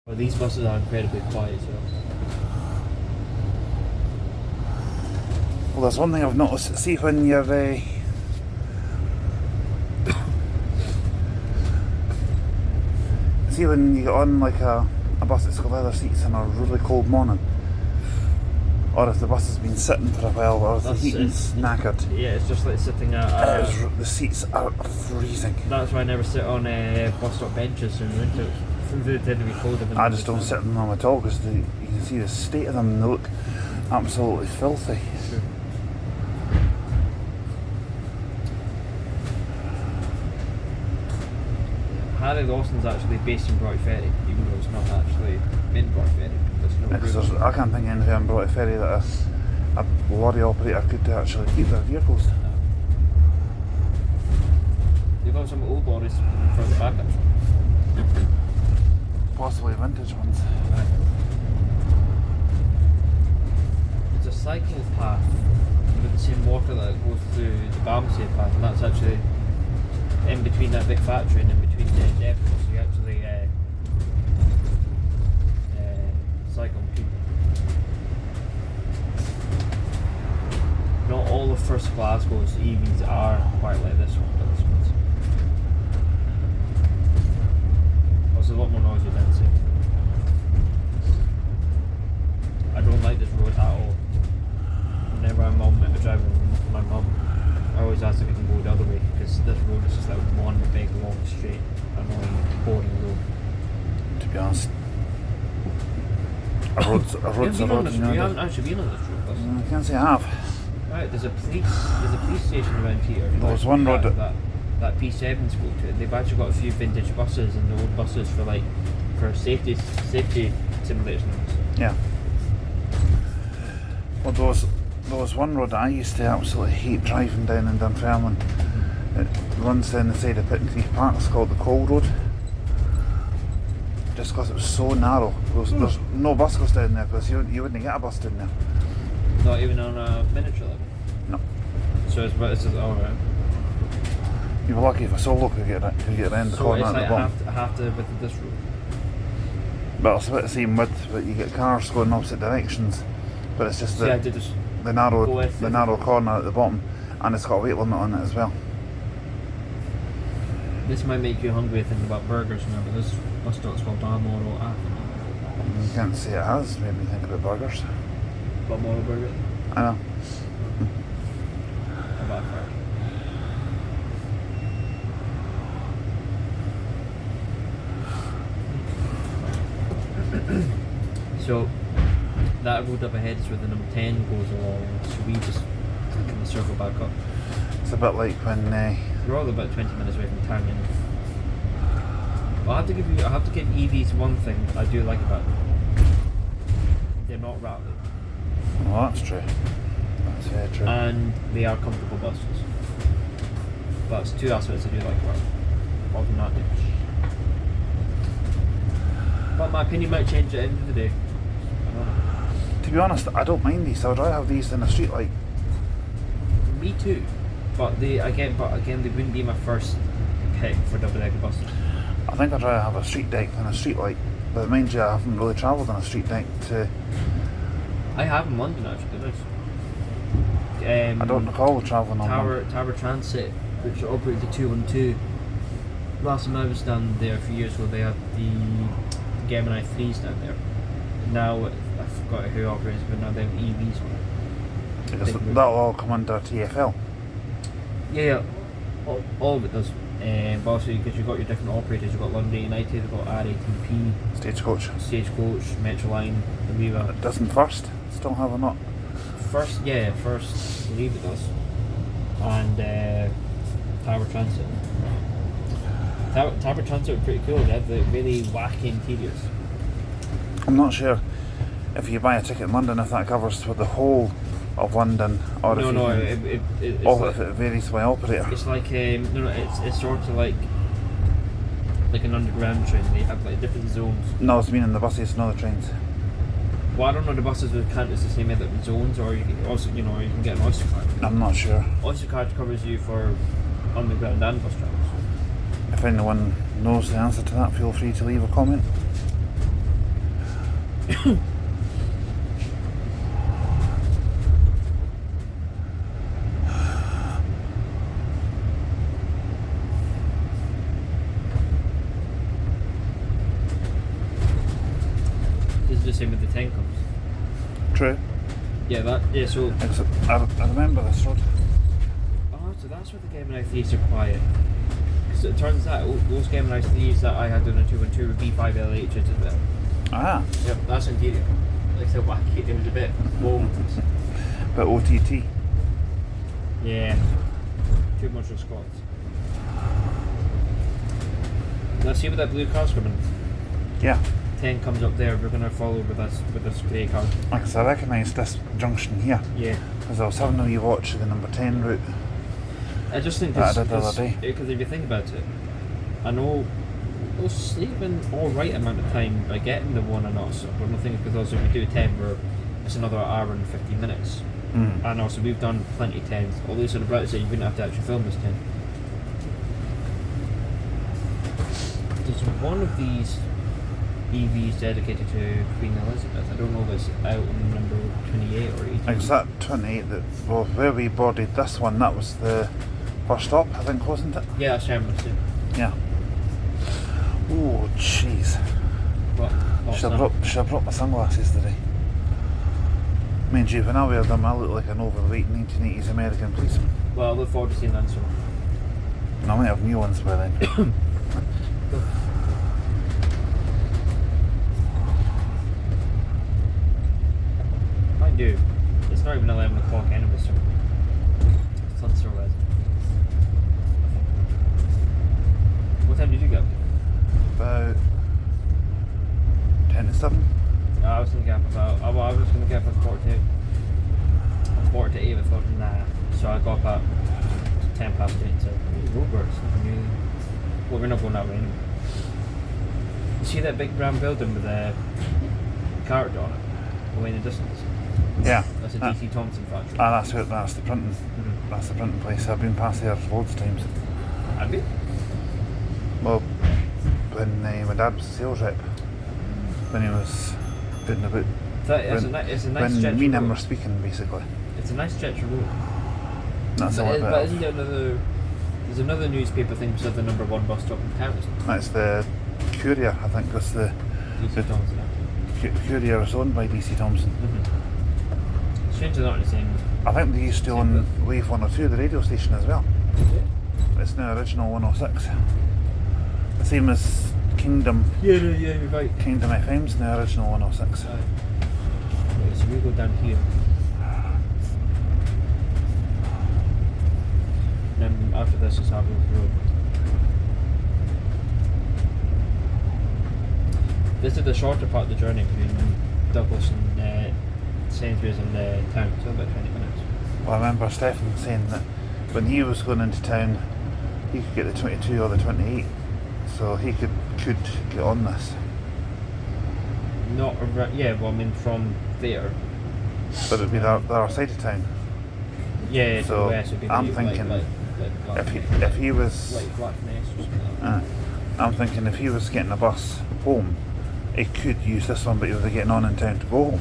Well, these buses are incredibly quiet as well. Well, there's one thing I've noticed. See when you're see when you get on like a bus that's got leather seats on a really cold morning, or if the bus has been sitting for a while, or if the heating's knackered. Yeah, it's just like sitting at the seats are freezing. That's why I never sit on bus stop benches in the winter. They tend to be cold. I just don't sit on them at all because you can see the state of them. They look absolutely filthy. True. Harry Lawson's actually based in Broad Ferry, even though it's not actually in Broad Ferry. I can't think of anything on Broad Ferry that a lorry operator could actually keep their vehicles. You've got some old lorries for the back actually. Possibly vintage ones. Right. There's a cycle path with the same water that goes through the Barmsey path, and that's actually in between that big factory and in between the depots, so you actually cycle people. Not all of First Glasgow's EVs are quite like this one, but this one's. There's a lot more noisy density. I don't like this road at all. Whenever I'm driving with my mum, I always ask if I can go the other way, because this road is just like one big long straight, annoying, boring road. To be honest, a road's a road. You haven't actually been on this road. I can't say I have. Right, there's a police station around here. There was one road that P7's go to. They've actually got a few vintage buses and the old buses for safety simulation. Yeah. Well, there was one road I used to absolutely hate driving down in Dunfermline. It runs down the side of Pittencrieff Park. It's called the Coal Road. Just because it was so narrow. There's no bus goes down there because you wouldn't get a bus down there. Not even on a miniature level? No. So it's alright. You were lucky if a solo could get around the corner at the bottom. I have to with this route. But it's about the same width, but you get cars going opposite directions. But it's just the narrow corner at the bottom, and it's got a weight limit on it as well. This might make you hungry thinking about burgers now, but this bus stop's called Balmoral Avenue. You can't say it has made me think about burgers. Balmoral Burger? I know. About far. So that road up ahead is where the number 10 goes along, so we just kind of circle back up. It's a bit like when We're all about 20 minutes away from town. Well, I have to give EVs one thing I do like about them. They're not rattly. well, that's true. That's very true. And they are comfortable buses. That's two aspects I do like about them. Other than that, but my opinion might change at the end of the day. I don't know. To be honest, I don't mind these. I would rather have these than a street light. Me too. But again, they wouldn't be my first pick for double-decker buses. I think I'd rather have a street deck than a street light. But mind you, I haven't really travelled on a street deck I have in London actually. I don't recall travelling on one. Tower Transit, which operated the 212. Last time I was down there a few years ago, they had the Gemini 3s down there. Now, I forgot who operates, but now they have EVs on it. That'll all come under TfL. Yeah. All of it does. But also, because you've got your different operators, you've got London United, you've got RATP, Stagecoach, Metroline, Aviva. It doesn't first? Still have or not? First, I believe it does. And Tower Transit. Tower Transit are pretty cool. They have the really wacky interiors. I'm not sure if you buy a ticket in London if that covers for the whole of London or if it varies by operator. It's like it's sort of like an underground train. They have like different zones. No, it's meaning the buses, not the trains. Well, I don't know. The buses would count as the same as the zones, or you can also, you can get an Oyster card. I'm not sure. Oyster card covers you for underground and bus travels. If anyone knows the answer to that, feel free to leave a comment. This is the same with the 10 comes. True. Yeah, so... I remember this road. Oh, so that's where the Gemini 3s are quiet. Because it turns out those Gemini 3s that I had on a 212 were B5LHs as well. Ah. Yep, that's interior. Like I said, wacky, it was a bit bold. But OTT. Yeah. Too much of Scots. Now see where that blue car's coming? Yeah. 10 comes up there, we're going to follow with this grey car. Because I recognised this junction here. Yeah. Because I was having a wee watch of the number 10 route. I just think that I did the other day. Because if you think about it, I know we'll save an alright amount of time by getting the one and also, but I'm thinking because if we do 10, it's another hour and 15 minutes. Mm. And also we've done plenty of 10s, although sort of right, so you wouldn't have to actually film this 10. There's one of these EVs dedicated to Queen Elizabeth. I don't know if it's out on number 28 or 18. Exact 28 that, well, where we boarded this one, that was the first stop, I think, wasn't it? Yeah, that's Shamrock. Yeah. Oh, jeez. What? Should have brought my sunglasses today. Me and you, when I wear them, I look like an overweight 1980s American policeman. Well, I look forward to seeing that soon. I might have new ones by then. Mind you, it's not even 11 o'clock anyway, so the sun's still rising. What time did you get up? About 10 to 7. I was going to get up about, I was going to get up at quarter to 8, I thought, nah. So I got up at 10 past 8, so roadworks, nothing really. Well, we're not going that way anyway. You see that big brown building with a cart on it, away in the distance? Yeah. That's a DC Thompson factory. That's the printing. Mm-hmm. That's the printing place. I've been past there loads of times. Have you? Well, when my dad was a sales rep, when he was putting about. It's a nice stretch. When me and him were speaking, basically. It's a nice stretch of road. That's all about. But isn't there there's another newspaper thing beside the number 1 bus stop in town, isn't it? That's the Courier, I think. That's the DC Thompson. Courier is owned by DC Thompson. Mm-hmm. Strange they're not the same. I think they used to own Wave 102, the radio station, as well. Yeah. It's now original 106. The same as Kingdom. Yeah, you're right. Kingdom FM's now original 106. Right, so we go down here. And then after this is Harville Road. This is the shorter part of the journey between Douglas and Sainsbury's and town, so about 20 minutes. Well, I remember Stefan saying that when he was going into town, he could get the 22 or the 28, so he could get on this. Not around, yeah, well, I mean from there. But it'd be the other side of town. Yeah, so to the west would be I'm thinking if he was, like Blackness or something like that. I'm thinking if he was getting a bus home, he could use this one, but he was getting on in town to go home.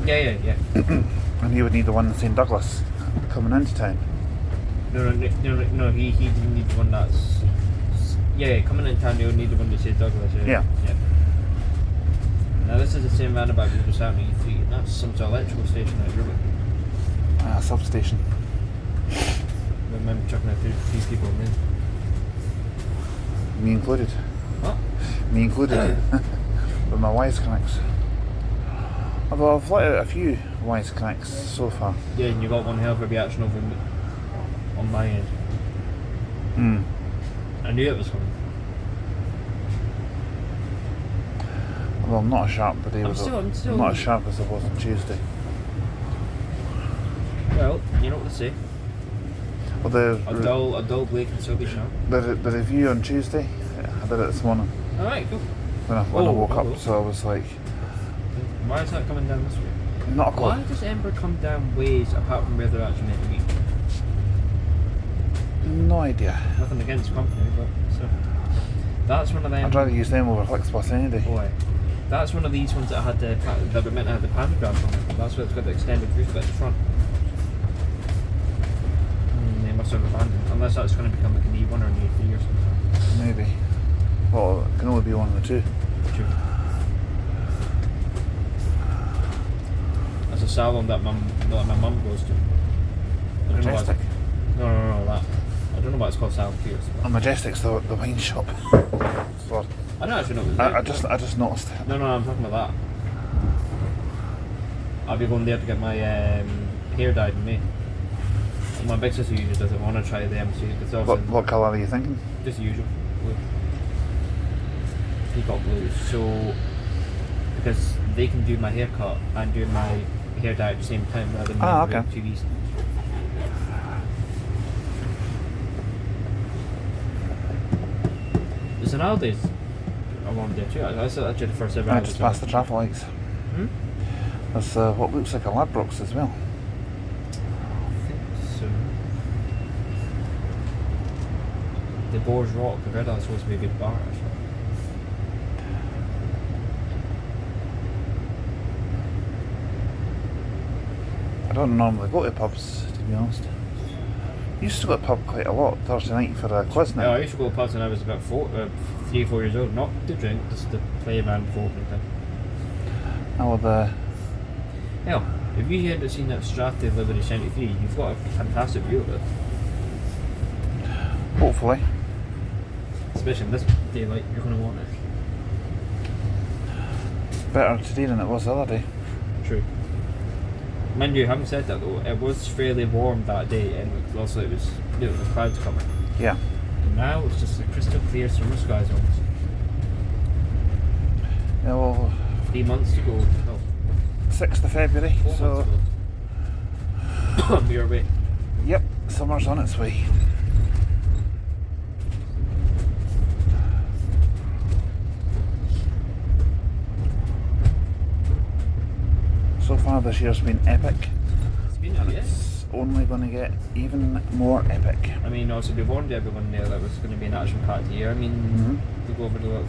Yeah. And he would need the one in St Douglas coming into town. No, he didn't need one that's... Yeah, coming in town, he would need the one that says Douglas. Yeah. Now this is the same roundabout we just out on E3, and that's some sort of electrical station out here. Substation. I remember chucking out 3 people in. Me included. What? Me included. With my wisecracks. Although I've let out a few wisecracks so far. Yeah, and you got one hell of a reaction over on my end. I knew it was coming. Well, I'm not as sharp today. I'm still not as sharp as I was on Tuesday. Well, you know what they say. Well, a dull blade can still be sharp. The review on Tuesday, I did it this morning. Alright, cool. When I woke up, so I was like... Why is that coming down this way? Not a clue. Why does Ember come down ways apart from where they're actually meant to be? No idea. Nothing against company, but so that's one of them. I'd rather use them over FlixBus any day. Boy. That's one of these ones that had that were meant to have the pantograph on it. That's why it's got the extended roof at the front. They must have abandoned, unless that's going to become like an E1 or an E3 or something. Maybe. Well, it can only be one of the two. True. That's a salon that my mum goes to. I don't know what Majestic. No, that. I don't know what it's called, Salon Pierce. Oh, Majestic's the wine shop. Sorry. I don't actually know what it's I just noticed it. No, I'm talking about that. I'll be going there to get my hair dyed in May. My big sister usually doesn't want to try the MC. What colour are you thinking? Just the usual. Blue. Peacock blue. So, because they can do my haircut and do my hair dye at the same time rather than okay. TVs. There's an Aldi's along there too. I saw that the first ever. I just passed the traffic lights. There's what looks like a Ladbrokes as well. I think so. The Boar's Rock. I heard that's supposed to be a good bar actually. I don't normally go to pubs, to be honest. I used to go to a pub quite a lot Thursday night for a quiz night. Yeah, I used to go to pubs when I was about 3 or 4 years old. Not to drink, just to play a band before opening time. Now the Hell, if you hadn't seen that Stratford Liberty 73, you've got a fantastic view of it. hopefully. Especially in this daylight, you're going to want it. Better today than it was the other day. True. Mind you, having said that though, it was fairly warm that day, and also it was the clouds coming. Yeah. And now it's just a crystal clear summer skies almost. Yeah, well, 3 months to go. No, 6th of February, 4 so months to go. We're away. yep, summer's on its way. So far this year's been epic, It's been and yeah. it's only going to get even more epic. I mean, also we warned everyone there that it was going to be an action-packed year. I mean, we go over the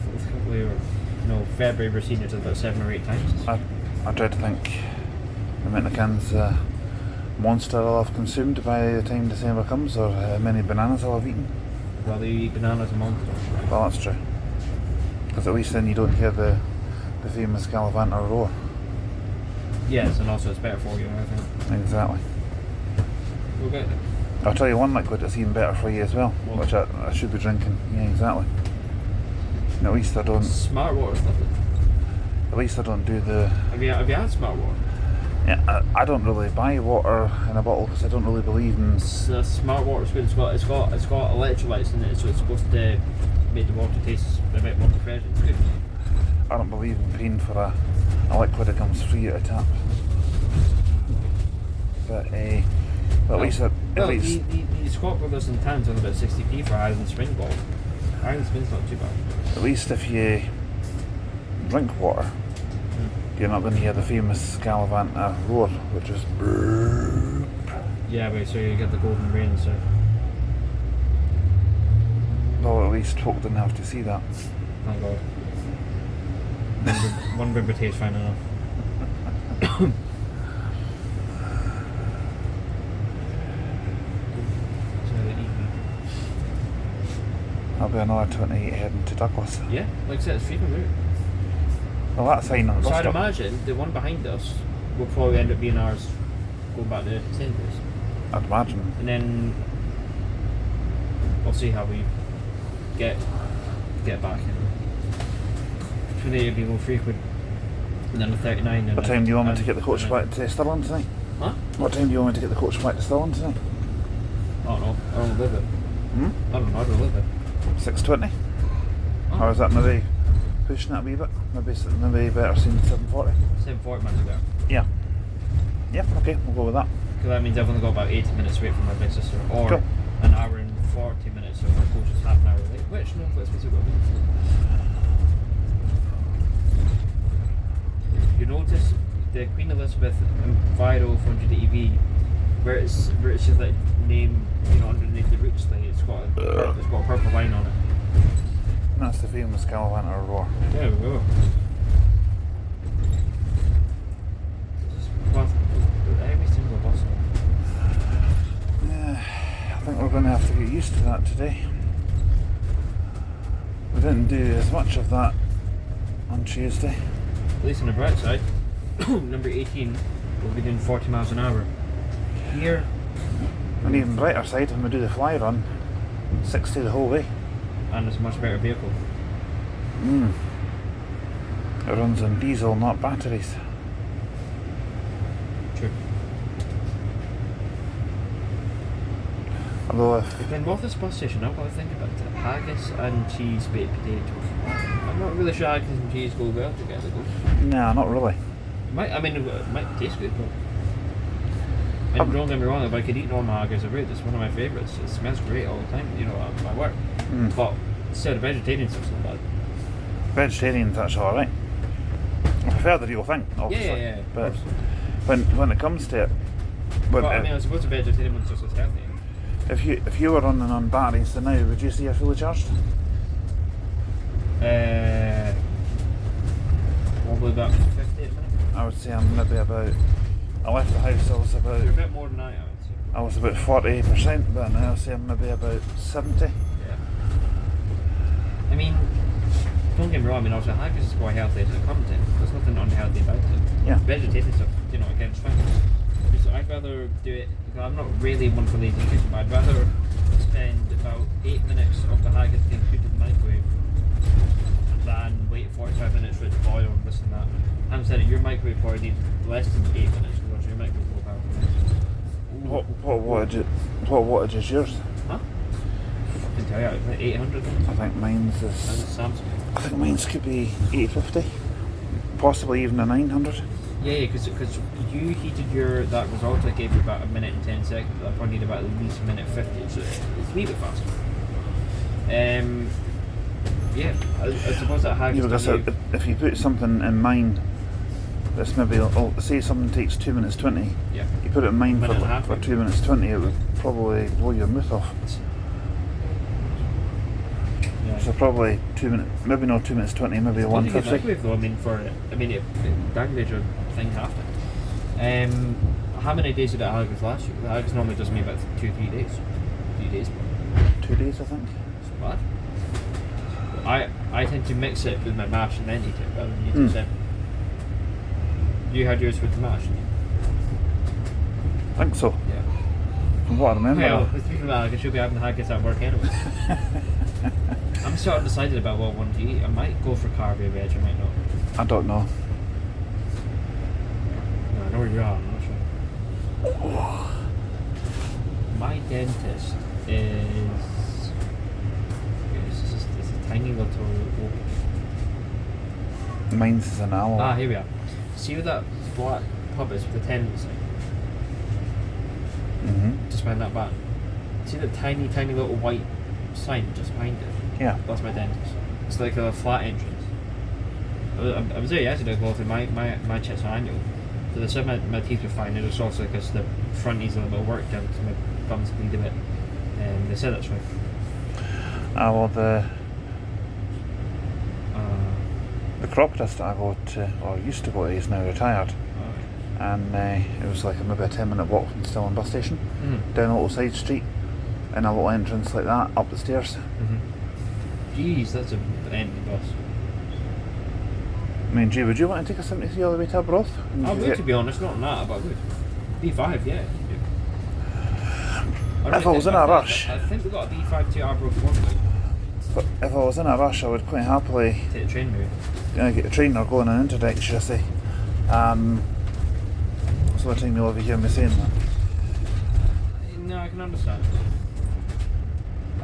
February we're seeing it about 7 or 8 times. I dread to think the amount of cans Monster I'll have consumed by the time December comes, or how many bananas I'll have eaten. Well, they eat bananas a month. Well, that's true. Because at least then you don't hear the famous Gallivant roar. Yes, and also it's better for you, I think. Exactly. We'll get it. I'll tell you one liquid that's even better for you as well, What? which I should be drinking. Yeah, exactly. And at least I don't. Smart water's lovely. At least I don't do the. Have you had smart water? Yeah, I don't really buy water in a bottle because I don't really believe in. Smart water's good. It's got electrolytes in it, so it's supposed to make the water taste a bit more refreshing. It's good. I don't believe in paying for a liquid that comes free at a tap. But at least The Scott Brothers in town's on about 60p for Ireland Spring bottle. Ireland Spring's not too bad. at least if you drink water, you're not going to hear the famous Gallivant roar, which is brrrr. Yeah, but so you get the golden rain, so. Well, at least folk didn't have to see that. Thank God. One bibber tastes fine enough. That'll be another 28 heading to Douglas. Yeah, like I said, it's freaking route. Well, that sign on the So bus I'd stop. imagine the one behind us will probably end up being ours going back to St. Louis. I'd imagine. And then we'll see how we get back in. Today it'll be more frequent. And then the 39. What time do you want me to get the coach back to Stirling tonight? Huh? What time do you want me to get the coach back to Stirling tonight? I don't know. I don't live it. I don't know. I don't live it. 6:20? Oh. Or is that maybe pushing it a wee bit? Maybe better seeing 7:40? 7:40 might be better. Yeah. Yeah, okay, we'll go with that. Because that means I've only got about 80 minutes wait for my big sister. Or Cool. an hour and 40 minutes so my coach is half an hour late. Which, no, let's be super. You notice the Queen Elizabeth Enviro 400 EV, where it's just like name, underneath the roots thing, it's got a purple line on it. That's the famous Gallivant roar. There we go. going to have to get used to that today. We didn't do as much of that on Tuesday. At least on the bright side, number 18 will be doing 40 miles an hour. Here, on the even brighter side, when we do the fly run, 60 the whole way. And it's a much better vehicle. It runs on diesel, not batteries. True. Although if But Glenrothes bus station, I've got to think about it. Haggis and cheese baked potatoes. I'm not really sure haggis and cheese go well together though. nah, not really. It might taste good, but don't get me wrong, if I could eat normal haggis a root, it's one of my favourites. It smells great all the time, at my work. But still, the vegetarian stuff's not bad. Vegetarian's actually alright. I prefer the real thing, obviously. Yeah. But when it comes to it, I suppose the vegetarian one's just as healthy. if you were running on batteries then now, would you say you're fully charged? Probably about 50 at the minute. I would say I'm maybe about. I left the house. I was about. You're a bit more than I would say. I was about 40%, but now I'll say I'm maybe about 70. Yeah. I mean, don't get me wrong. Also haggis is quite healthy as it comes in. There's nothing unhealthy about it. Yeah. Vegetarian stuff, again, it's fine. Because I'd rather do it. Because I'm not really one for lazy cooking, but I'd rather spend about 8 minutes of the haggis being cooked in the microwave than wait 45 minutes for it to boil and this and that. I'm saying your microwave probably needs less than 8 minutes because your microwave will power. What wattage is yours? Huh? I can tell you, it's like 800. I think mine's And is. it's Samsung. I think mine's could be 850, possibly even a 900. Yeah, because you heated that risotto gave you about 1 minute and 10 seconds. I probably need about at least 1 minute 50, so it's a wee bit faster. Yeah, I suppose that haggis. Yeah, because if you put something in mine, that's maybe, say something takes 2 minutes 20. Yeah. You put it in mine Minute and a half, for maybe. 2 minutes 20, it would probably blow your mouth off. Yeah. So probably 2 minutes, maybe not 2 minutes 20, maybe What do you get 150. microwave though? It dagnated your thing half it. How many days did that haggis last you? The haggis normally does me about 2-3 days. 3 days. 2 days, I think. It's bad. I tend to mix it with my mash and then eat it rather than eat it separate. You had yours with the mash, didn't you? I think so. Yeah. From what I remember. Well, with speaking of that, I should be having the haggis at work anyway. I'm sort of decided about what one to eat. I might go for carby or veg, I might not. I don't know. No, I know where you are, I'm not sure. My dentist is... It's a tiny little... Mine's is an alloy. Ah, here we are. See where that black pub is with the tenant sign? Just behind that van. See the tiny little white sign just behind it? Yeah. That's my dentist. It's like a flat entrance. I was there yesterday going through my checks on annual. So they said my teeth were fine. It was also because the front needs a little bit of work done, so my gums bleed a bit. They said that's fine. Well, the chiropodist I go to, or used to go to, is now retired. And it was like maybe a 10-minute walk from Stirling bus station, down a little side street, in a little entrance like that, up the stairs. Jeez, that's an empty bus. I mean, gee, would you want to take a 73 all the way to Arbroath? I would, to be honest, not that, but I would. B5, yeah. If I was in a rush. I think we got a B5 to Arbroath one way. But if I was in a rush, I would quite happily Take the train maybe. get a train or go on an interdict, should I say. So the time you'll ever hear me saying that. No, I can understand.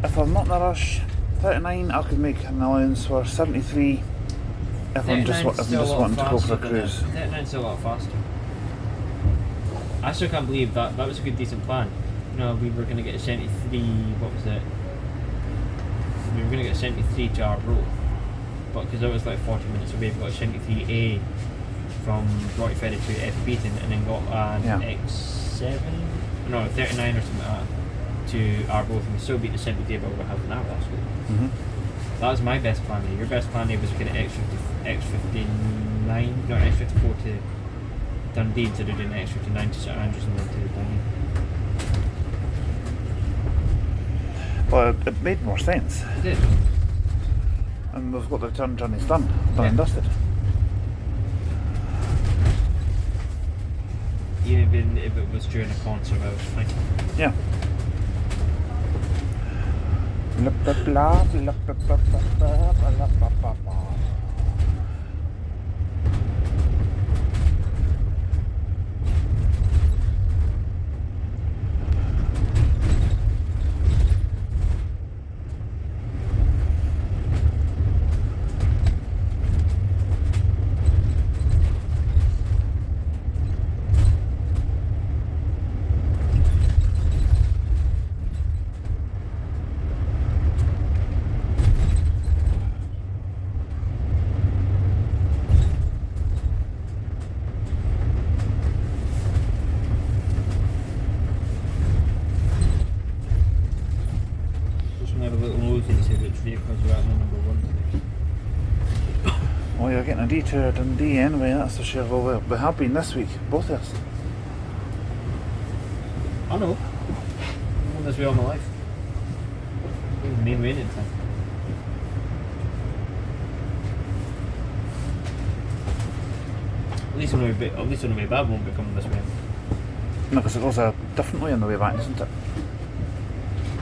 If I'm not in a rush, 39 I could make an allowance for, 73 if I'm just wanting to go for a cruise. 39's still a lot faster. I still can't believe that was a good decent plan. We were going to get a 73, what was it? We were going to get a 73 to Arbroath, but because it was like 40 minutes away, we got a 73A from Roy Ferry to FB and then got an X7, no 39 or something like that to Arbroath, and we still beat the 73 by over half an hour last week. That was my best plan A. Your best plan A was to get an X59, no X54 to Dundee instead of doing an X59 to St Andrews and then to Dundee. Well, it made more sense. It did. And we've got the turn journeys done and dusted. Even if it was during a concert, I was fine. Yeah. Blah, blah, blah, blah, blah, blah, blah, blah, blah, blah, blah. Well, you're getting a detour at Dundee anyway, that's for sure. Well, we have been this week, both of us. I know. I've done this way all my life. Even main raining time. At least on the way back won't be coming this way. No, because it goes a different way on the way back, isn't it?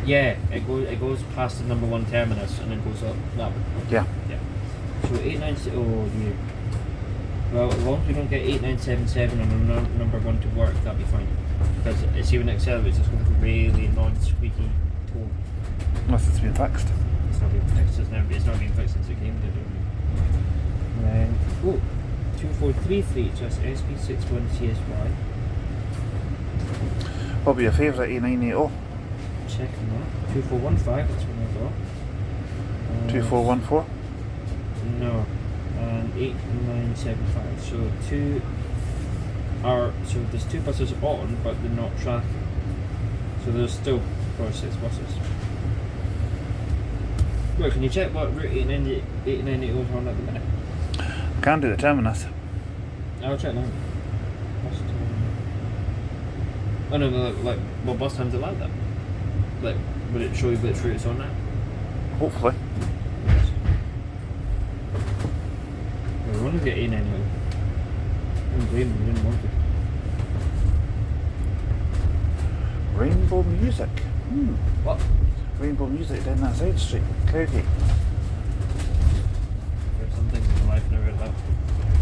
Yeah, it goes past the number 1 terminus and then goes up that way. Yeah. Yeah. So 897. Oh dear. Well, as long as we don't get 8977 on number 1 to work, that'll be fine. Because it's even accelerates, it's going to be really non-squeaky tone. Unless it's been fixed. It's not been fixed. It's not been fixed since it came. Then 2433. So it's SP61 CSY. What would be your favourite A980? Checking that. 2415. That's one I got. 2414? No, and 8975. So there's 2 buses on, but they're not tracking. So there's still 6 buses. Look, can you check what route 8980 is on at the minute? I can't do the terminus. I'll check now. Oh no, like what bus time's it like that? Like, would it show you which route it's on now? Hopefully. We want to get in anyway. I don't blame them, we didn't want to. Rainbow music. What? Rainbow music down that side street. Cowgate. There's some things in life never heard about.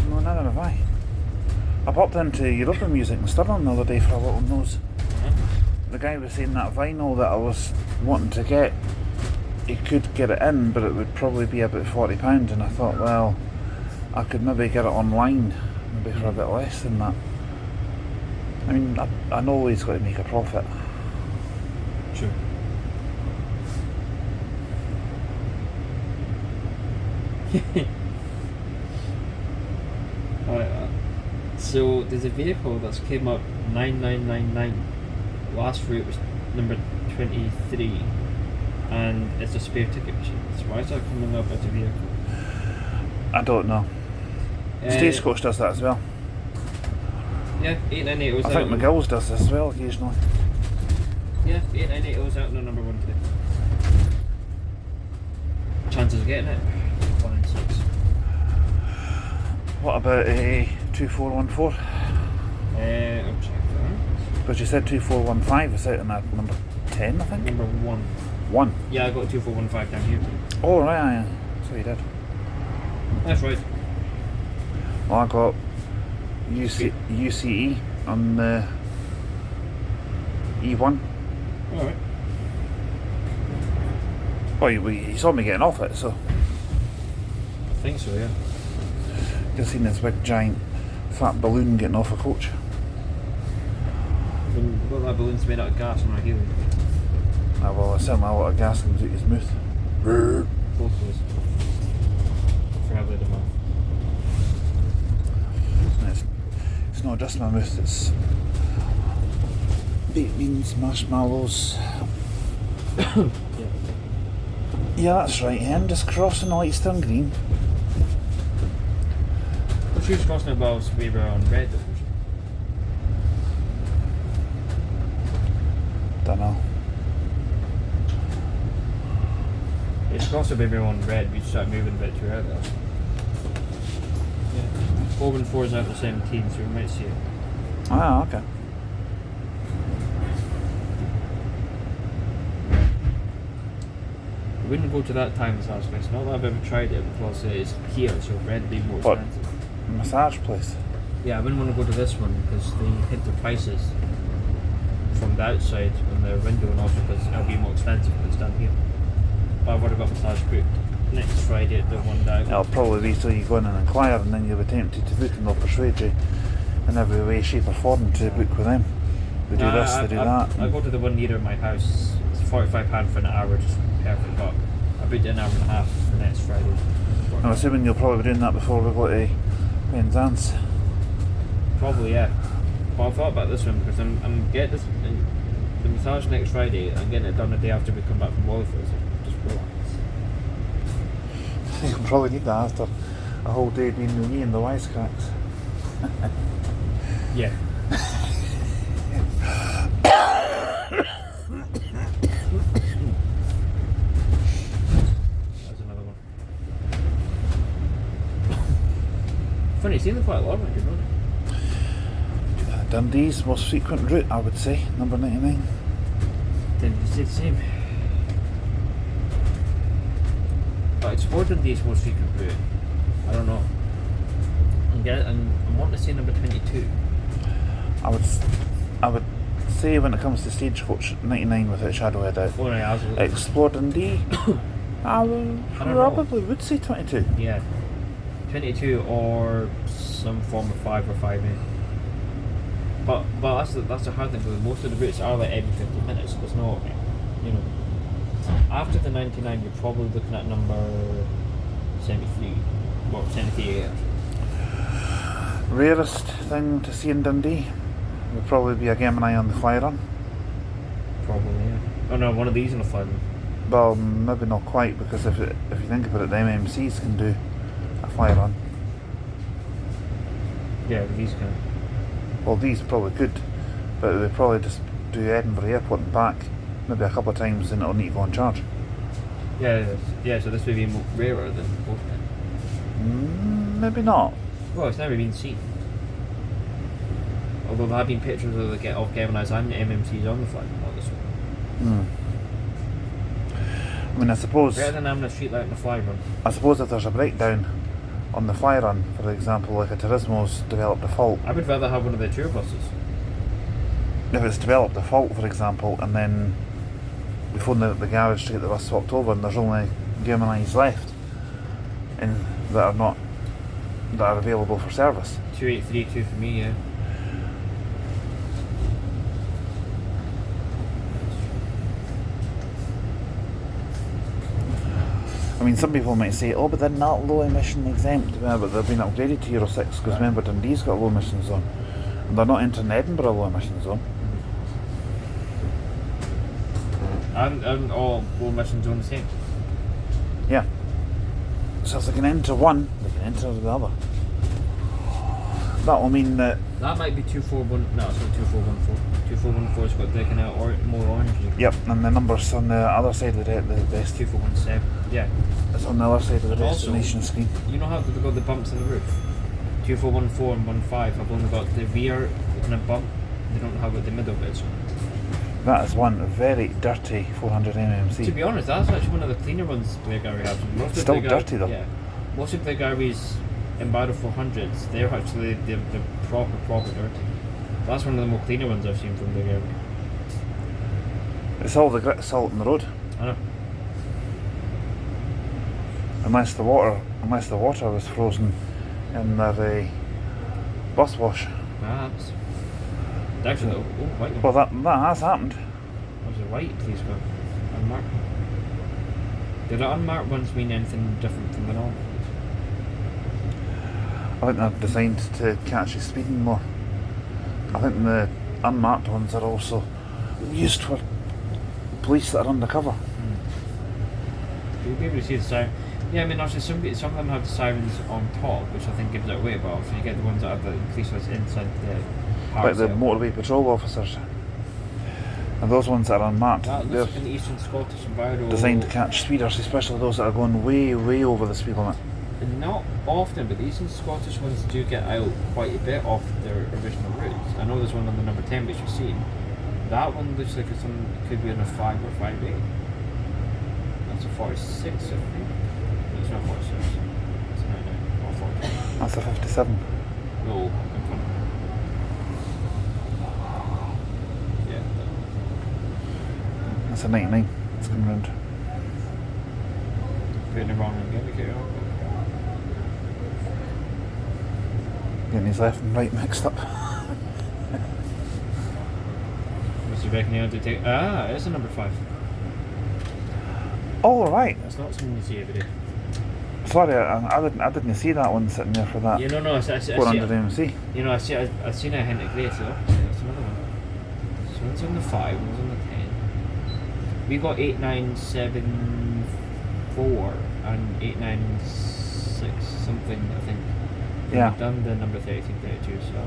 No, neither have I. I popped into European Music in Stirling the other day for a little nose. Yeah. The guy was saying that vinyl that I was wanting to get, he could get it in, but it would probably be about £40, and I thought, well, I could maybe get it online, maybe for a bit less than that. I mean, I know he's got to make a profit. Sure. So there's a vehicle that's came up 9999. Last route was number 23, and it's a spare ticket machine. So why is that coming up as a vehicle? I don't know. Stagecoach does that as well. Yeah, 898 was I out. think McGill's does this as well occasionally. Yeah, 898 was out on number 1 today. Chances of getting it? 1 in 6. What about a 2414? I'll check that. Because you said 2415 was out in that number 10, I think? Number 1. 1? Yeah, I got 2415 down here too. Oh, right, yeah. So you did. That's right. Well, I got UCE on the E1. Alright. Well, you saw me getting off it, so. I think so, yeah. Just seen this big giant fat balloon getting off a coach. Well, that balloon's made out of gas and not helium. Ah, well, certainly a lot of gas comes out his mouth. Both ways. For heavily the mouth. It's not just my mouth, it's baked beans, marshmallows. Yeah. Yeah, that's right, hen. Just crossing the lights turn green. But she was crossing whilst we were on red, though. Dunno. It's supposed to be on red, we just started moving a bit too early. Yeah. 414 is out to 17, so we might see it. Ah, okay. I wouldn't go to that time as last place. Not that I've ever tried it because it's here, so red would be more What? expensive. Massage place. Yeah, I wouldn't want to go to this one because they hit the prices from the outside on the window, and also because it'll be more expensive when it's down here. But I've already got massage booked next Friday at the one down. It'll probably be so you go in and inquire, and then you'll be tempted to book, and they'll persuade you in every way, shape or form to book with them. They do this, they do that. I go to the one near my house. It's £45 for an hour, just perfect. But I booked it an hour and a half for next Friday. I'm assuming you'll probably be doing that before we go to Penzance. Probably, yeah. But I've thought about this one because I'm getting this the massage next Friday. I'm getting it done the day after we come back from Wallyford. So just relax. You'll probably need that after a whole day being with me and the wisecracks. Yeah. That's another one. Funny, you've seen them quite a lot, haven't you, really? Dundee's most frequent route, I would say, number 99. Then you say the same. But Xplore Dundee's most frequent route. I don't know. I'm wanting to say number 22. I would say when it comes to Stagecoach, 99 without a shadow of a doubt. Oh, yeah, absolutely. Explore Dundee, I don't probably would say 22. Yeah. 22 or some form of 5 or 5A. But that's a hard thing because most of the routes are like every 50 minutes. There's no, you know. After the 99, you're probably looking at number 73. Well, 73 actually. Rarest thing to see in Dundee would probably be a Gemini on the fly run. Probably, yeah. Oh no, one of these on a fly run. Well, maybe not quite, because if you think about it, the MMCs can do a fly run. Yeah, but these can. Well, these probably could, but they probably just do Edinburgh Airport and back maybe a couple of times, and it'll need to go on charge. Yeah, so this would be rarer than both then. Maybe not. Well, it's never been seen. Although there have been pictures of Gemini's and MMCs on the flight, not this one. I mean, I suppose. Better than having a street light in the fly run. I suppose if there's a breakdown on the fly run, for example, like a Turismo's developed a fault. I would rather have one of the tour buses. If it's developed a fault, for example, and then we phone the garage to get the bus swapped over, and there's only Gemini's left, and that are available for service. 2832 for me, yeah. I mean, some people might say, oh, but they're not low emission exempt. Yeah, but they've been upgraded to Euro 6 because remember, Dundee's got a low emission zone. And they're not entering Edinburgh low emission zone. And all low emission zone the same. Yeah. So if they can enter one, they can enter the other. That will mean that. That might be 241. No, it's not 2414. 2414's got the kind of more orange. Yep, and the numbers on the other side of the best. 2417. Yeah. It's on the other side of the And also, destination screen. You know how they've got the bumps on the roof? 2414 and 15 have only got the rear kind of bump. They don't have the middle bits. That is one very dirty 400 MMC. To be honest, that's actually one of the cleaner ones Blair Gary has. Most Still of the dirty though. Yeah. Most of the Gary's Embargo 400s, they're actually the proper dirty. That's one of the more cleaner ones I've seen from Blair Gary. It's all the grit salt in the road. I know. Unless the water was frozen in their bus wash. Perhaps. Actually, white one. Well, that has happened. Was it white, please go? Unmarked. Did the unmarked ones mean anything different from the normal? I think they're designed to catch you speeding more. I think the unmarked ones are also used for police that are undercover. You'll be able to see the siren. Yeah, I mean, actually, some of them have the sirens on top, which I think gives it away, but obviously you get the ones that have the police lights inside the park. Like the motorway patrol officers. And those ones that are unmarked, That they're looks like an Eastern Scottish Enviro. designed to catch speeders, especially those that are going way, way over the speed limit. Not often, but the Eastern Scottish ones do get out quite a bit off their original routes. I know there's one on the number 10 which you've seen. That one looks like it's on, could be on a 5 or 5.8. That's a 46, I think. No, it's not 46. It's 99 or 40. That's a 57. No, in front of me. Yeah. That's a 99. It's coming round. Putting the wrong indicator on. Getting his left and right mixed up. Must you reckon you have to take? Ah, it's a number 5. Oh, right. That's not something you see every day. Sorry, I didn't see that one sitting there for that. You know, no, I see. 400 MC. You know, I seen a hint of grey, so that's another one. So one's on the 5, one's on the 10. We got 8974 and 896 something, I think. Yeah. We've done the number 33, 32, so.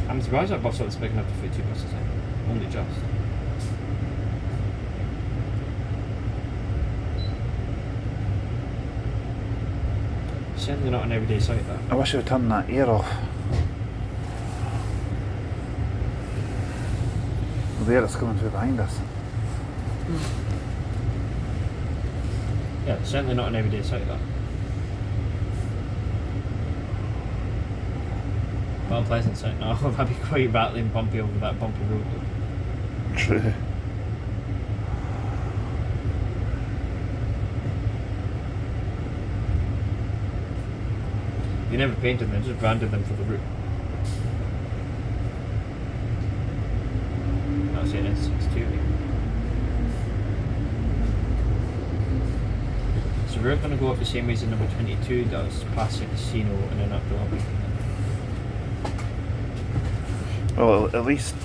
I'm surprised that bus stop's big enough to fit 2 buses in. Only just. Certainly not an everyday sight, that. I wish I would turn that air off. The air that's coming through behind us. Yeah, certainly not an everyday sight, that. Well, pleasant sight. No, that'd be quite rattling, bumpy over that bumpy road. True. You never painted them, just branded them for the route. That's it, it's too. So we're going to go up the same way as the number 22 does, past the casino and then up the lobby. Well, at least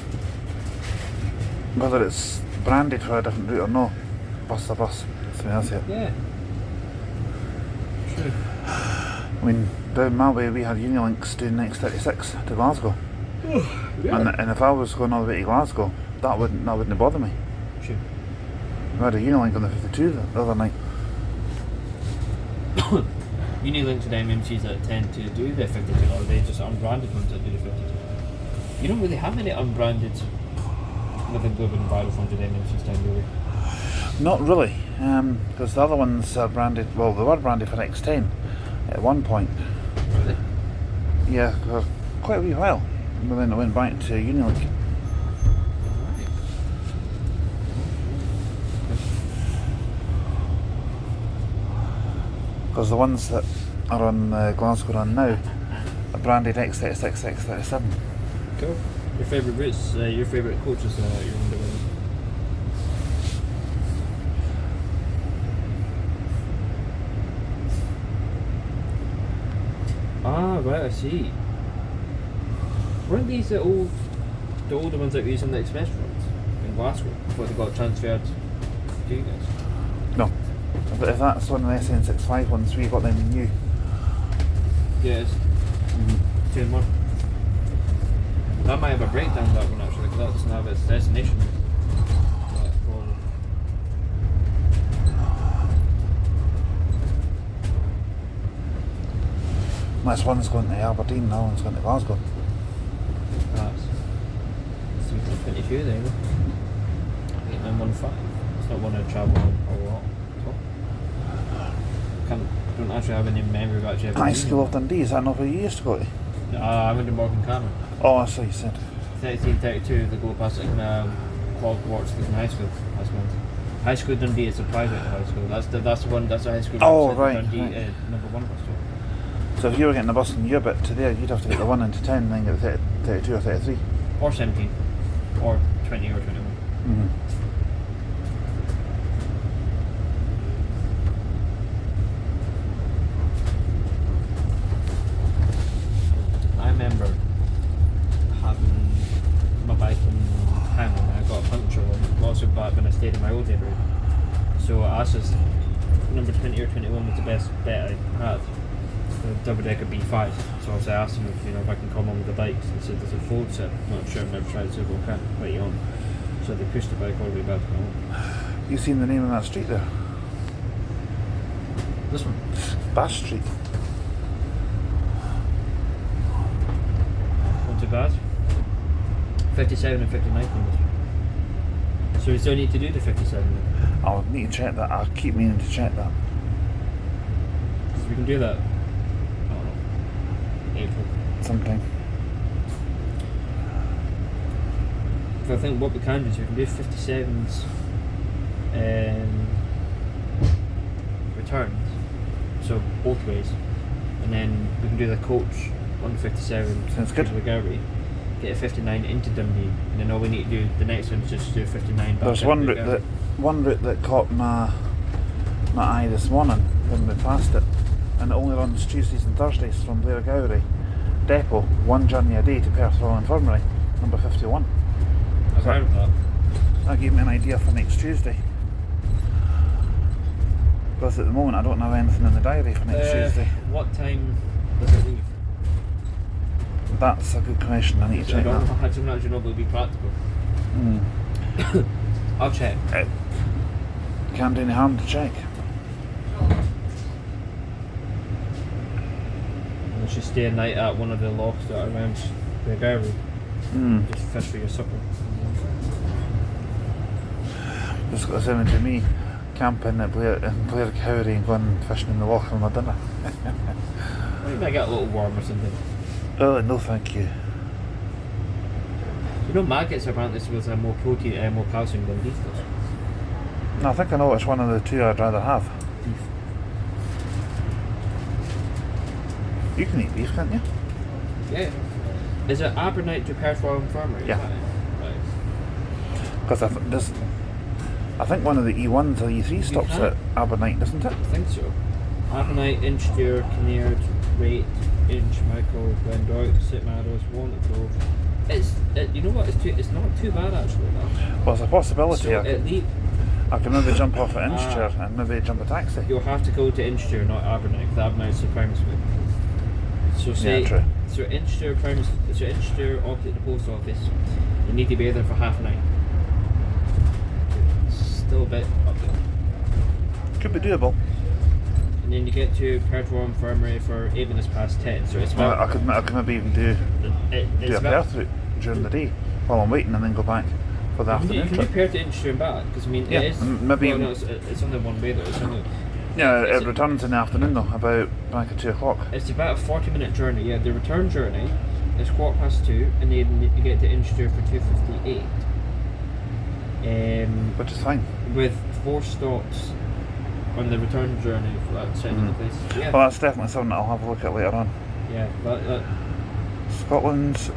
whether it's branded for a different route or no, bus to bus. That's it. Yeah. True. I mean, down my way we had Unilinks doing next 36 to Glasgow. Yeah. And if I was going all the way to Glasgow, that wouldn't bother me. True. We had a Unilink on the 52 the other night. Unilink to the MMCs that tend to do the 52, or they just unbranded ones that do the 52. You don't really have any unbranded living global environment to the MMCs down the way. Not really, because the other ones are branded, well, they were branded for X10 at one point. Really? Yeah, for quite a wee while. And then it went back to Unilink. Right. Because the ones that are on Glasgow Run now are branded X36, X37. Cool. Your favourite routes, your favourite coaches you're under with? Ah, right, I see. Weren't these the older ones that we used on the express roads in Glasgow before they got transferred to you guys? No. But if that's one of the SN65 ones, we got them new. Yes. 2 in 1. That might have a breakdown, that one actually, because that doesn't have its destination. This one's going to Aberdeen, that one's going to Glasgow. That's 22 there, you go. 8915. It's not one I travel a lot at all. Don't actually have any memory of actually having High School of Dundee, is that not where you used to go to? I went to Morgan Cameron. Oh, that's what you said. 1332, they go past it in Hogwarts, the high school. That's one. High School Dundee is a private high school. That's the one. That's the high school. Oh, right, Dundee, right. Number 1 bus stop. So if you were getting the bus from your bit to there, you'd have to get the 1 into 10 and then get the 32 or 33. Or 17. Or 20 or 21. Mm-hmm. I remember having my bike in town and I got a puncture on lots of back when I stayed in my old neighbourhood. So I asked us number 20 or 21 was the best bet I had. the double decker B5. So I asked him if I can come on with the bikes. He said there's a fold set. I'm not sure, I've never tried it, so I can't put you on. So they pushed the bike all the way back to home. You seen the name of that street there? This one? Bass Street. Not too bad. 57 and 59 on this one. So we still need to do the 57 then? I'll need to check that. I'll keep meaning to check that. Because we can do that, I don't know, April. Sometime. I think what we can do is we can do 57s returns, so both ways, and then we can do the coach on 57. Sounds good. To the Gallery, get a 59 into Dundee, and then all we need to do the next one is just do a 59 back. There's one route that caught my eye this morning when we passed it, and it only runs Tuesdays and Thursdays from Myrkirk Depot, one journey a day to Perth Royal Infirmary, number 51. I've heard of that. That gave me an idea for next Tuesday. Because at the moment I don't have anything in the diary for next Tuesday. What time does it leave? That's a good question, I need to check that. I don't know if it will be practical. I'll check. Can't do any harm to check. You should stay a night at one of the locks that are around the Gallery. Just fish for your supper. Just got this image of me camping at Blair Cowrie and going fishing in the loch for my dinner. Well, you might get a little warm or something. Oh, no thank you. Maggots apparently with more protein, more calcium than beef does. No, I think I know which one of the two I'd rather have. Beef. You can eat beef, can't you? Yeah. Is it Abernite to Perth Royal Infirmary? Yeah. Right. Because I think one of the E1s or E3 stops at Abernite, doesn't it? I think so. Abernite, Inchdeer, Kinnaird, Rate, Michael, Glendroit, St Meadows, Walnut Grove. You know what? It's not too bad actually. That. Well, it's a possibility. So I can maybe jump off at Inchdeer and maybe jump a taxi. You'll have to go to Inchdeer, not Abernite, because Abernite's the primary school. So Yeah, true. So Inchdeer opposite the post office. You need to be there for 9:30. Still a bit up there. Could be doable. And then you get to Perth Royal Infirmary for 8 minutes past 10. So it's about. I could maybe even do a Perth route during the day while I'm waiting, and then go back for the afternoon You can trip. do Perth to Inchdeer and back, because Yeah, it is. maybe Well, no, even- it's only one way though. It returns in the afternoon though, about back at 2 o'clock. It's about a 40-minute journey. Yeah, the return journey is 2:15, and then you get to Inchdeer for 2:58. Which is fine. With 4 stops on the return journey for that side of the place. Yeah. Well, that's definitely something I'll have a look at later on. Yeah, that Scotland's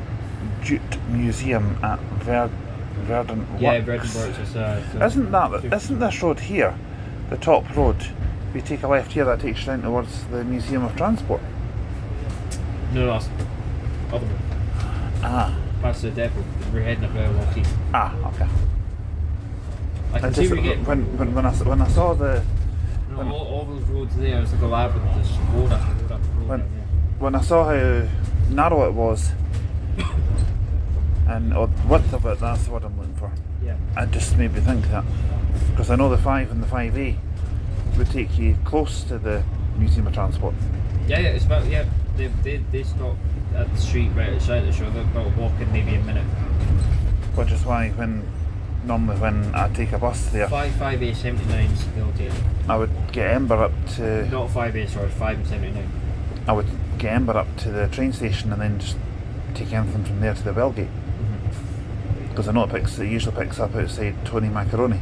Jute Museum at Verdant Works. yeah, Bread and Works is Isn't this road here, the top road? If you take a left here, that takes you down towards the Museum of Transport. No, that's other one. Ah. Past the depot. We're heading up there, we'll see. Okay. I can see we get. When I saw the all those roads there, it's like a labyrinth. There's road after road after road down there. when I saw how narrow it was and or width of it, that's what I'm looking for. Yeah. It just made me think that, because I know the 5 and the 5A would take you close to the Museum of Transport. Yeah, it's about they stop at the street right outside the show. They're about walking maybe a minute. Which is why normally when I take a bus there, 5A 79's they'll take. I would get Ember up to. Not 5A, sorry, 5 and 79. I would get Ember up to the train station and then just take anything from there to the Wellgate. Because I know it usually picks up outside Tony Macaroni,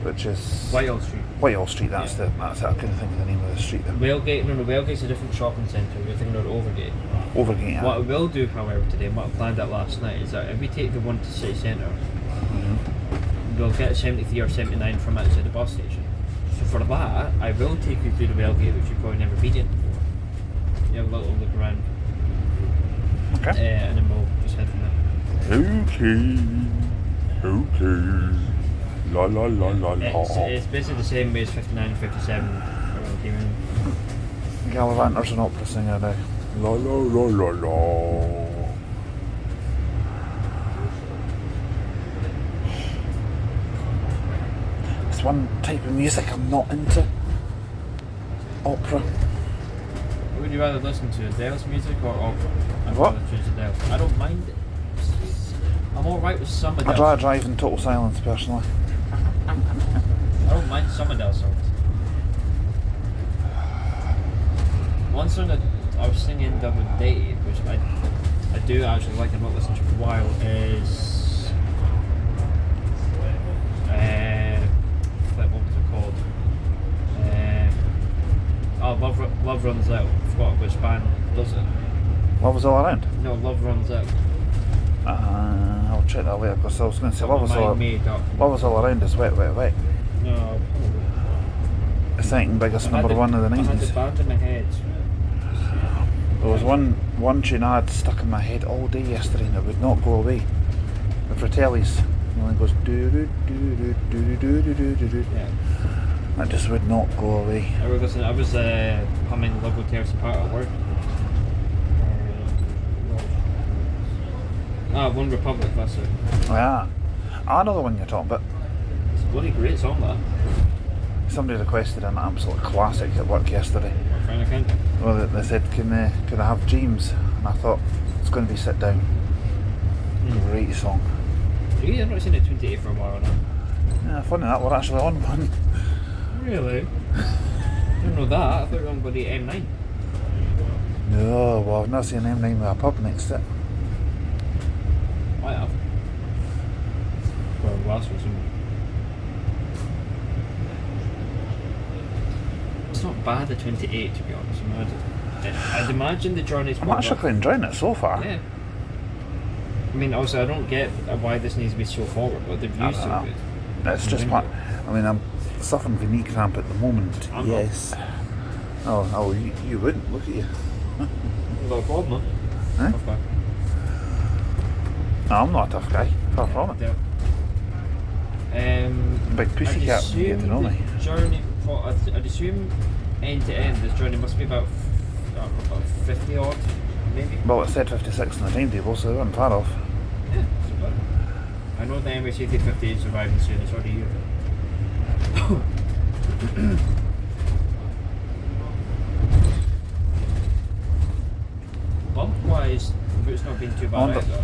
which is Whitehall Street. Whitehall Street. That's it. I couldn't think of the name of the street there. Wellgate's a different shopping centre. You're thinking of Overgate. Overgate. Yeah. What I will do, however, today, and what I planned out last night, is that if we take the one to city centre, we'll get 73 or 79 from outside the bus station. So for that, I will take you through the Wellgate, which you've probably never been in before. You have a little look around. Okay. And then we'll just head from there. Okay. La la la la la. It's basically the same way as 59 and 57 around here. Gallivanters an opera singer now. La la la la la. It's one type of music I'm not into. Opera. Would you rather listen to Adele's music or opera? I'd What? rather choose Adele. I don't mind it. I'm alright with some Adele. I'd rather drive in total silence personally. I don't mind some Adele songs. One song that I was singing the other day, which I do actually like, I've not listened to for a while, is what was it called? Love Runs Out. I forgot which band does it. Love is all around. No, Love Runs Out. I'll check that later because I was going to say Love is all around is Wet Wet Wet. No, The second biggest number one of the I had the 90s. band in my head. There was one tune I had stuck in my head all day yesterday and it would not go away. The Fratellis. It only goes do do do do do do do do do do. Yeah. That just would not go away. I was humming Love Will Tear Us Apart at work. One Republic, that's it. Yeah. I know the one you're talking about. It's a bloody great song, that. Somebody requested an absolute classic at work yesterday. My friend Accountant. Well, they said, could I have James? And I thought, it's going to be Sit Down. Great song. Really? I've not seen it 28 for a while now. Yeah, funny that, we're actually on one. Really? I didn't know that. I thought we were on bloody M9. No, well, I've not seen an M9 with a pub next to it. I have. Well, last was some. It's not bad, the 28, to be honest. I'd imagine the journey's I'm actually quite enjoying it so far. Yeah. I mean, also, I don't get why this needs to be so forward, but the view's so good. It's just part. I mean, I'm suffering from knee cramp at the moment. I'm yes. Oh, you wouldn't. Look at you. Not a problem, Eh? Okay. No, I'm not a tough guy. Far from it. Big pussycat when you get to know me. Journey, I'd assume end to end, this journey must be about 50 odd, maybe. Well, it said 56 on the timetable, so it wasn't far off. Yeah, that's about it. I know the Emirates A350 is surviving soon, it's already here. Bump wise, the route's not been too bad either.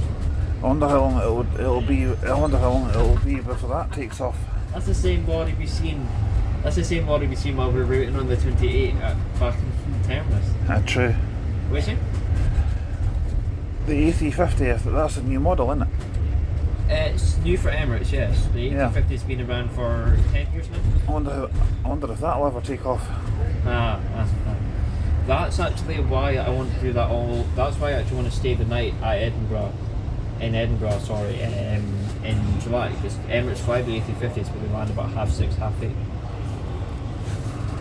I wonder how long it'll be. I wonder how long it'll be before that takes off. That's the same lorry we seen. That's the same lorry we seen while we were routing on the 28 at back in Terminus. True. What is it? The A350, that's a new model, isn't it? It's new for Emirates, yes. The A350's been around for 10 years now. I wonder if that'll ever take off. That's actually why I want to do that all. That's why I actually want to stay the night at Edinburgh. In July, because Emirates fly the A350s, but they land about 6:30, 8:30.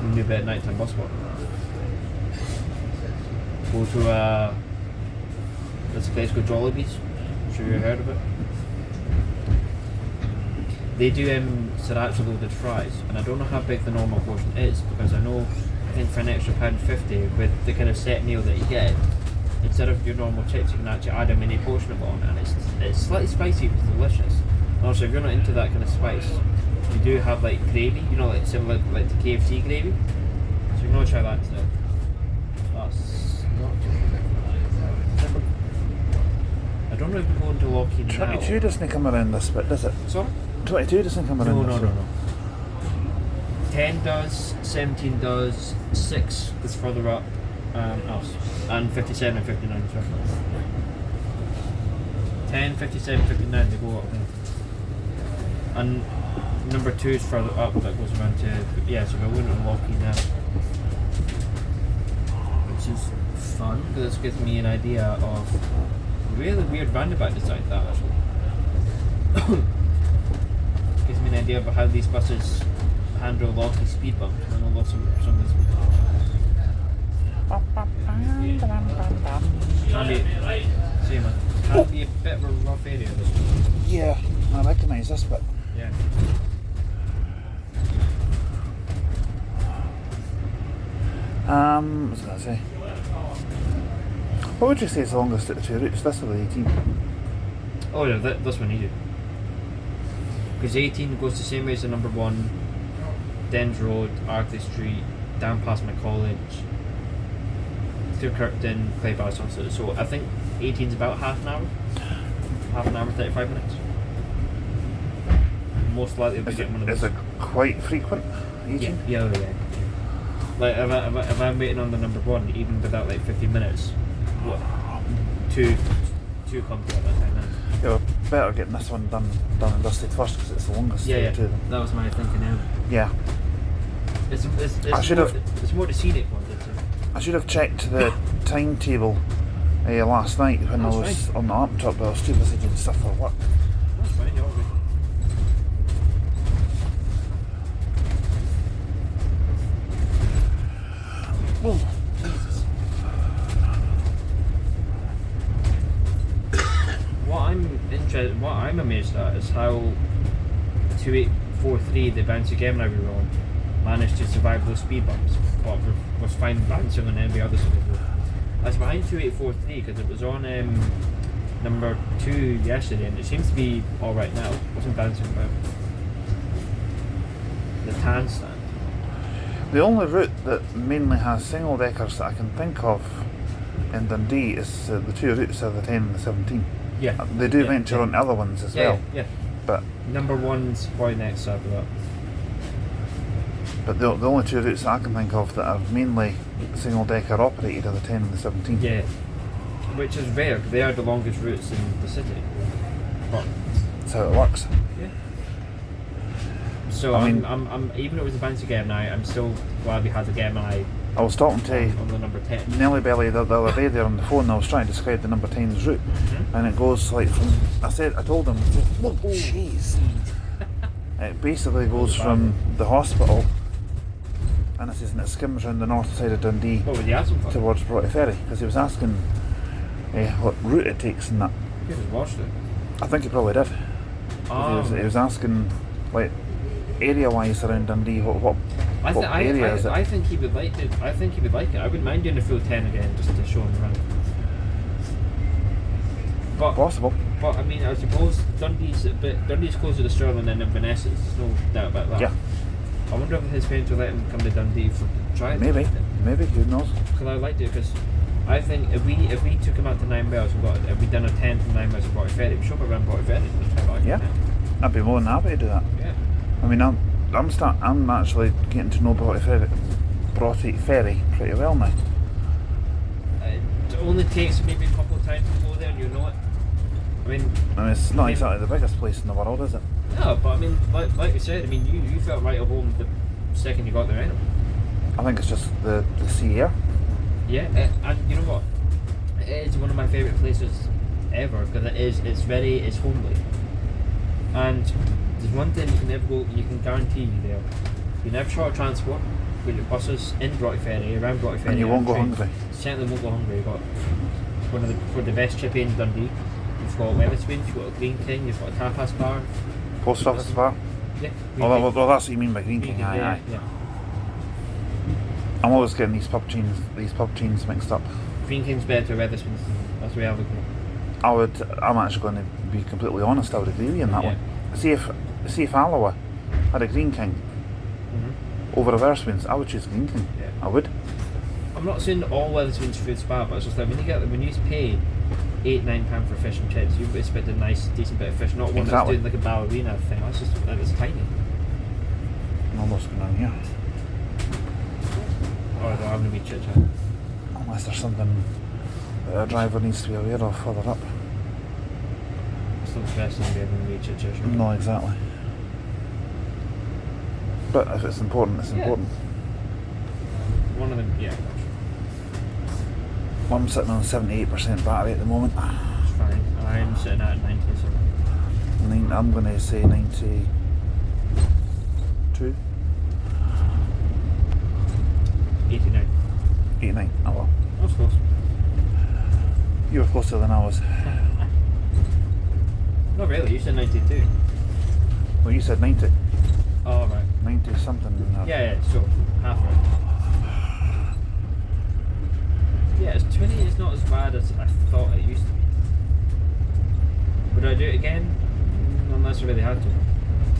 We do a bit of nighttime bus work. Go to there's a place called Jollibee's. I'm sure you've heard of it. They do sriracha loaded fries, and I don't know how big the normal portion is, because I think for an extra £1.50 with the kind of set meal that you get, instead of your normal chips, you can actually add a mini portion of it on, and it's slightly spicy, but it's delicious. And also, if you're not into that kind of spice, you do have like gravy, like similar like the KFC gravy. So you can always try that instead. That's not too bad. I don't know if we're going to Lockheed now. 22 doesn't come around this bit, does it? Sorry? 22 doesn't come around this bit. No. 10 does, 17 does, 6 is further up, us, and 57 and 59 sorry. 10, 57, 59 they go up there. And number 2 is further up, that goes around to, so we're going to Lockheed now. Which is fun, because this gives me an idea of really weird roundabout design that actually. Gives me an idea of how these buses handle Lockheed speed bumps. I know lots of some of this. Can be a bit of a rough area. This one. Yeah, I recognise this bit. Yeah. What was I going to say? What would you say is the longest of the two routes? This or the 18? Oh yeah, this one easy. Because 18 goes the same way as the number 1, Dens Road, Arkley Street, down past my college, through Kirkton, Claybar Sunset. So I think 18 is about half an hour, 35 minutes. Most likely we'll be getting one of those. Is it quite frequent? 18? Yeah. Like if I'm waiting on the number 1, even without like 15 minutes, what? Two come to at that time then. Yeah, we're better getting this one done and dusted first because it's the longest. Yeah. Two of them. That was my thinking now. Yeah. It's more the scenic one. I should have checked the timetable last night when I was on the laptop, but I was too busy doing stuff for work. That's fine, you're all good. Well, What I'm amazed at is how 2843, the bouncy Gemini we were on, managed to survive those speed bumps, but was fine bouncing on every other side of the road. I was behind 2843 because it was on number 2 yesterday, and it seems to be alright now. It wasn't bouncing about. The tan stand. the only route that mainly has single deckers that I can think of in Dundee is the two routes of the 10 and the 17. Yeah. They do venture on other ones as well. Yeah. But number 1's probably next after that. But the only two routes that I can think of that are mainly single decker operated are the 10 and the 17. Yeah. Which is rare, they are the longest routes in the city. But that's how it works. yeah. So I'm even though it was a bouncy Gemini, I'm still glad we had the Gemini I was talking to on the number 10. Nelly Belly the other day there on the phone, and I was trying to describe the number 10's route, and it goes like from, I told him, oh jeez. It basically goes from the hospital, and it skims around the north side of Dundee towards Broughty Ferry, because he was asking what route it takes and that. You just watched it. I think he probably did. He was asking, like, area-wise around Dundee, what area is it? I think he would like it. I wouldn't mind doing a full 10 again just to show him around. But possible. But I mean, I suppose Dundee's closer to Stirling than Inverness. There's no doubt about that. Yeah. I wonder if his parents will let him come to Dundee for try it. Maybe. Who knows? Because I liked it. Because I think if we took him out to 9 miles, if we done a 10 from 9 miles to Broughty Ferry, we should have around Broughty Ferry. Yeah. I'd be more than happy to do that. Yeah. I mean, I'm actually getting to know Broughty Ferry pretty well now. It only takes maybe a couple of times to go there and you know it. I mean, it's not exactly the biggest place in the world, is it? No, but I mean, like we said, I mean, you felt right at home the second you got there anyway. I think it's just the sea air. Yeah, and you know what? It is one of my favourite places ever because it's homely. And there's one thing you can guarantee you there. You never short of transport with your buses in Broughty Ferry, around Broughty Ferry. And you won't go hungry. Certainly won't go hungry. You've got one of the best chippy in Dundee. You've got Wetherspoons, you've got a Green King, you've got a tapas bar. Post office bar? Yeah. Well, that's what you mean by Green King, aye. I'm always getting these pub chains mixed up. Green King's better, Wetherspoons, that's the way I would go. I'm actually going to be completely honest, I would agree with you on that one. See if Alloa had a Green King over a Wetherspoons, I would choose Green King. Yeah. I would. I'm not saying all Wetherspoons food's bad, but it's just like when you pay £8-9 for fish and chips, you expect a nice, decent bit of fish, not one that's doing like a ballerina thing. That's just it's tiny. I'm almost going on here. Or they're having a wee chit chat. Unless there's something that a driver needs to be aware of further up. It's not the best thing to be having a wee chit chat. No, exactly. But if it's important, it's important. One of them, yeah. I'm sitting on 78% battery at the moment. It's fine. I'm sitting at 90, so. I'm going to say 92. 89. 89. Oh well. That was close. You were closer than I was. Not really, you said 92. Well, you said 90. Oh, right. 90 something. Yeah, so half right. it's 28 is not as bad as I thought it used to be. Would I do it again? Unless I really had to.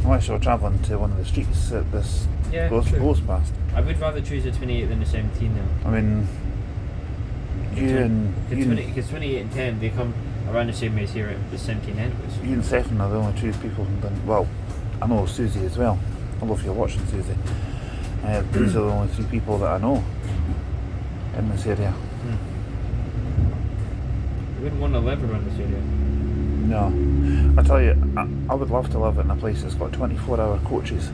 Unless you're travelling to one of the streets that this goes past. I would rather choose a 28 than a 17 now. I mean, because 28 and 10, they come around the same way as here at the 17 anyways. You and Stefan are the only two people from Dundee. Well, I know Susie as well. I don't know if you're watching, Susie. These are the only three people that I know in this area. You wouldn't want to live around this area. No. I tell you, I would love to live in a place that's got 24-hour coaches.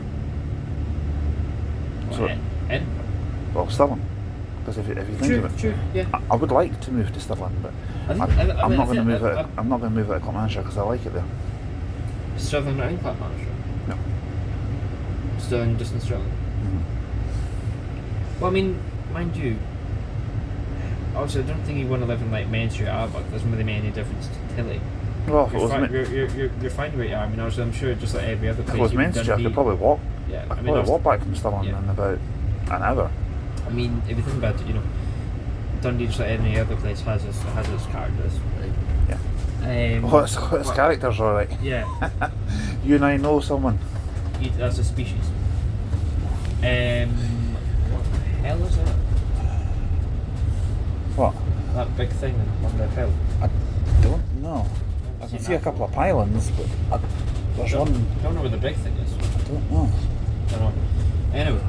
Well, Stirling. Because if you think of it, yeah. I would like to move to Stirling, but I'm not going to move out. I'm not going to move out of Clackmannanshire because I like it there. Stirling not in Clackmannanshire? No. Stirling just in Stirling? Mm-hmm. Well, I mean, mind you, obviously I don't think you want to live in like Main Street or Arbroath. There doesn't really make any difference to Tilly. Well, if you're fine where you are. I mean, obviously I'm sure just like every other place. If it was Main Street, I could probably walk. Yeah, I could probably walk back from Stirling in about an hour. I mean, if you think about it, you know, Dundee, just like any other place, has its characters. Right? Yeah. Its characters, all right. Yeah. You and I know someone. That's a species. What the hell is that? What? That big thing on the hill. I don't know. I can see a couple of pylons, but there's one. I don't know where the big thing is. I don't know. Anyway.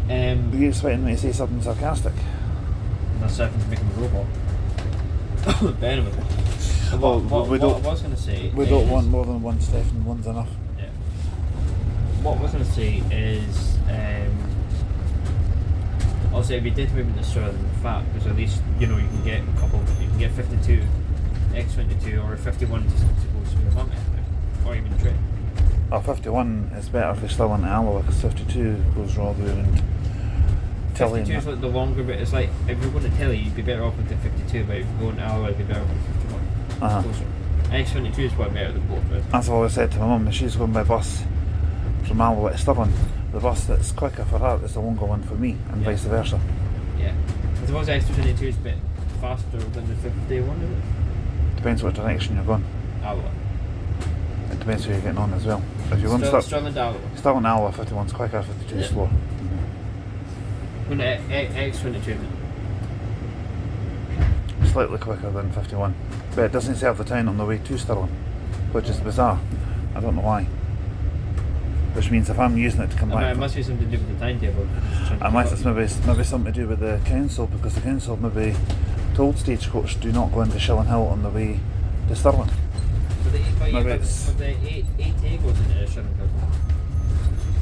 Were you expecting me to say something sarcastic? That's second to become a robot. But anyway. Well, what I was going to say. We don't want more than one Stefan, one's enough. Yeah. What I was going to say is. Also, if you did move into Stirling, fact, because at least you know you can get you can get 52, X22, or a 51 to go to your mum, or even trade. Oh, 51 is better if you're still in Alloa, because 52 goes all the way around Tilly. 52 is like the longer bit. It's like if you're going to Tilly, you'd be better off with the 52, but if you're going to Alloa, you'd be better off with 51. Closer. X22 is quite better than both. Right? That's what I said to my mum. She's going by bus from Alloa to Stirling. The bus that's quicker for her is the longer one for me, and vice versa. Yeah. I suppose X22 is a bit faster than the 51, is it? Depends what direction you're going. Alloa. It depends who you're getting on as well. If you're going Stirling to Alloa. Stirling to Alloa, 51's quicker, 52's slower. When X22 then? Slightly quicker than 51. But it doesn't serve the town on the way to Stirling, which is bizarre. I don't know why. Which means if I'm using it to come back... It must be something to do with the timetable. Unless it's maybe something to do with the council, because the council maybe told Stagecoach do not go into Shilling Hill on the way to Stirling. But the 8A goes into Shilling Hill.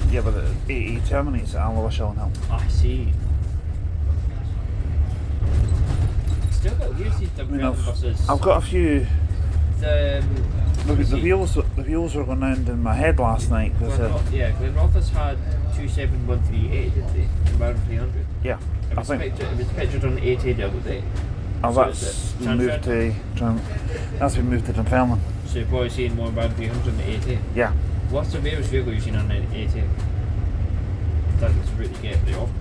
Yeah, but the 8A terminates at Alloa Shilling Hill. I see. Still got weird these buses. I've got a few... The wheels were going round in my head last night. Glenrothes had 27138, did they? About 300. Yeah, It was pictured on 8A the other day. That's been moved to Dunfermline. So you're probably seeing more about 300 than 8A. Yeah. What's the rarest vehicle you've seen on an 8A? That is really get pretty often.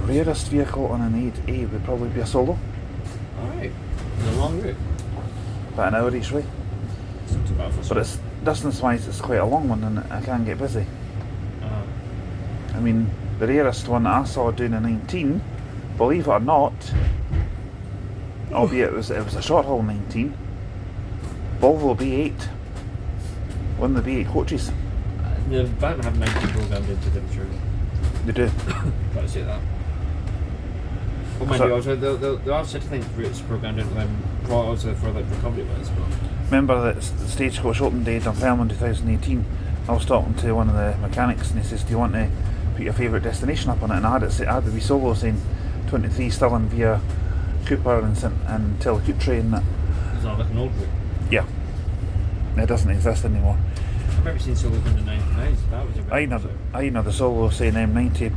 Rarest vehicle on an 8A would probably be a Solo. Alright. It's a long route. About an hour each way. It's not too bad for But it's distance-wise, it's quite a long one, and I can get busy. I mean, the rarest one I saw doing a 19, believe it or not, albeit it was a short haul 19, Volvo B8, one of the B8 coaches. The van have 19 programmed into them, surely. They do. Gotta say that. Well, mind you, also, there are such things routes programmed into them, also for like recovery ones. Remember that the Stagecoach Open Day Dunfermline 2018, I was talking to one of the mechanics and he says, do you want to put your favourite destination up on it? And I had the wee Solo saying 23 Stirling via Cooper and Tillicootree and that. Is that like an old route? Yeah. It doesn't exist anymore. I've never seen Solo under 99, so that was a bit... I know the Solo saying M90